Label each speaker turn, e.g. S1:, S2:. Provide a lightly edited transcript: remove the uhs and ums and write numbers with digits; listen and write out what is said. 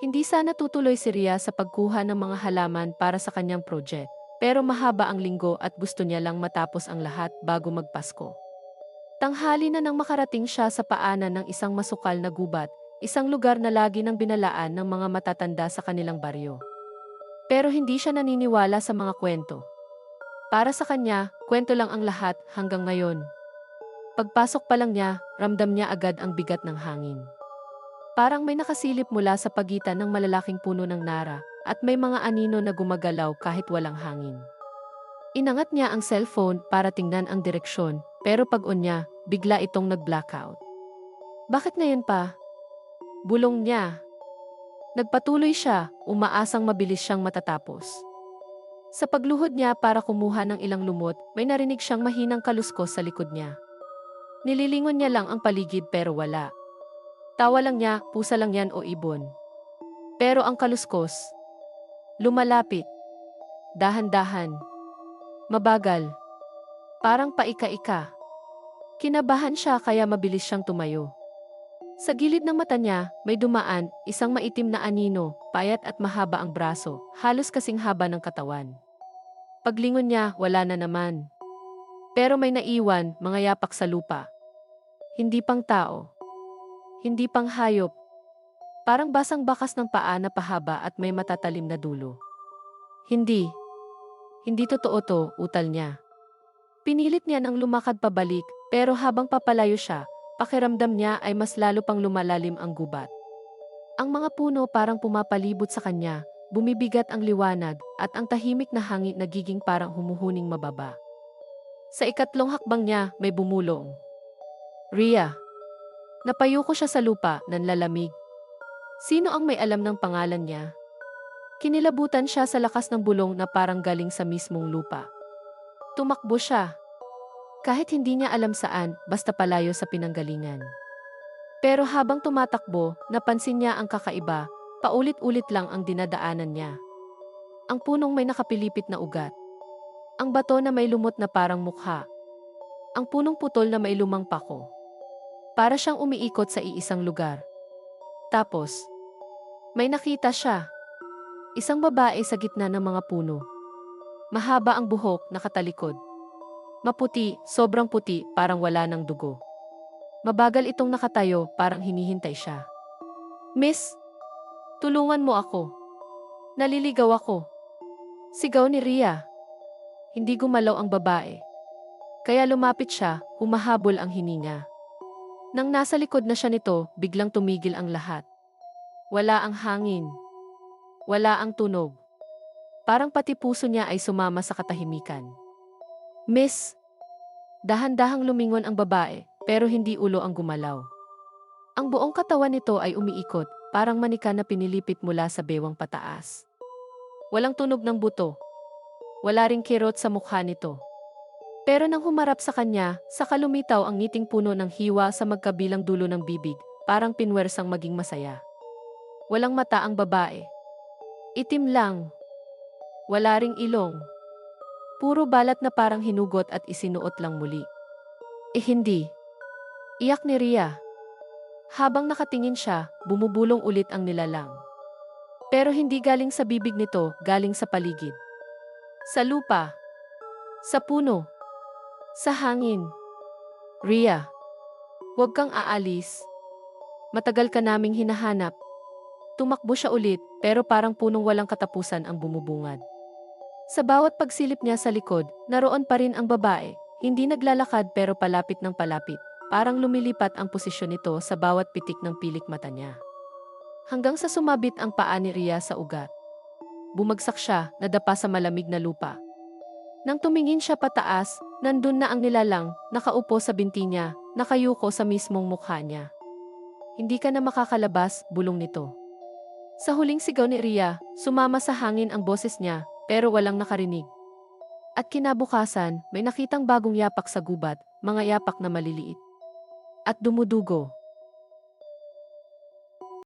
S1: Hindi sana tutuloy si Ria sa pagkuha ng mga halaman para sa kanyang project, pero mahaba ang linggo at gusto niya lang matapos ang lahat bago magpasko. Tanghali na nang makarating siya sa paanan ng isang masukal na gubat, isang lugar na lagi nang binalaan ng mga matatanda sa kanilang baryo. Pero hindi siya naniniwala sa mga kwento. Para sa kanya, kwento lang ang lahat hanggang ngayon. Pagpasok pa lang niya, ramdam niya agad ang bigat ng hangin. Parang may nakasilip mula sa pagitan ng malalaking puno ng nara at may mga anino na gumagalaw kahit walang hangin. Inangat niya ang cellphone para tingnan ang direksyon, pero pag-on niya, bigla itong nag-blackout. Bakit ngayon pa? Bulong niya. Nagpatuloy siya, umaasang mabilis siyang matatapos. Sa pagluhod niya para kumuha ng ilang lumot, may narinig siyang mahinang kaluskos sa likod niya. Nililingon niya lang ang paligid pero wala. Tawa lang niya, pusa lang yan o ibon. Pero ang kaluskos, lumalapit, dahan-dahan, mabagal, parang paika-ika. Kinabahan siya kaya mabilis siyang tumayo. Sa gilid ng mata niya, may dumaan, isang maitim na anino, payat at mahaba ang braso, halos kasing haba ng katawan. Paglingon niya, wala na naman. Pero may naiwan, mga yapak sa lupa. Hindi pang tao. Hindi pang hayop. Parang basang bakas ng paa na pahaba at may matatalim na dulo. Hindi. Hindi totoo to, utal niya. Pinilit niya nang lumakad pabalik, pero habang papalayo siya, pakiramdam niya ay mas lalo pang lumalalim ang gubat. Ang mga puno parang pumapalibot sa kanya, bumibigat ang liwanag, at ang tahimik na hangin nagiging parang humuhuning mababa. Sa ikatlong hakbang niya, may bumulong. Ria. Napayuko siya sa lupa, nanlalamig. Sino ang may alam ng pangalan niya? Kinilabutan siya sa lakas ng bulong na parang galing sa mismong lupa. Tumakbo siya. Kahit hindi niya alam saan, basta palayo sa pinanggalingan. Pero habang tumatakbo, napansin niya ang kakaiba, paulit-ulit lang ang dinadaanan niya. Ang punong may nakapilipit na ugat. Ang bato na may lumot na parang mukha. Ang punong putol na may lumang pako. Para siyang umiikot sa iisang lugar. Tapos, may nakita siya. Isang babae sa gitna ng mga puno. Mahaba ang buhok, nakatalikod. Maputi, sobrang puti, parang wala ng dugo. Mabagal itong nakatayo, parang hinihintay siya. Miss, tulungan mo ako. Naliligaw ako. Sigaw ni Ria. Hindi gumalaw ang babae. Kaya lumapit siya, humahabol ang hininga. Nang nasa likod na siya nito, biglang tumigil ang lahat. Wala ang hangin. Wala ang tunog. Parang pati puso niya ay sumama sa katahimikan. Miss, dahan-dahang lumingon ang babae, pero hindi ulo ang gumalaw. Ang buong katawan nito ay umiikot, parang manika na pinilipit mula sa bewang pataas. Walang tunog ng buto. Wala ring kirot sa mukha nito. Pero nang humarap sa kanya, saka lumitaw ang ngiting puno ng hiwa sa magkabilang dulo ng bibig, parang pinwersang maging masaya. Walang mata ang babae. Itim lang. Wala ring ilong. Puro balat na parang hinugot at isinuot lang muli. Hindi. Iyak ni Ria. Habang nakatingin siya, bumubulong ulit ang nilalang. Pero hindi galing sa bibig nito, galing sa paligid. Sa lupa. Sa puno. Sa hangin. Ria. Huwag kang aalis. Matagal ka naming hinahanap. Tumakbo siya ulit, pero parang punong walang katapusan ang bumubungad. Sa bawat pagsilip niya sa likod, naroon pa rin ang babae, hindi naglalakad pero palapit ng palapit, parang lumilipat ang posisyon nito sa bawat pitik ng pilik mata niya. Hanggang sa sumabit ang paa ni Ria sa ugat. Bumagsak siya, nadapa sa malamig na lupa. Nang tumingin siya pataas, nandun na ang nilalang, nakaupo sa binti niya, nakayuko sa mismong mukha niya. Hindi ka na makakalabas, bulong nito. Sa huling sigaw ni Ria, sumama sa hangin ang boses niya, pero walang nakarinig. At kinabukasan, may nakitang bagong yapak sa gubat, mga yapak na maliliit. At dumudugo.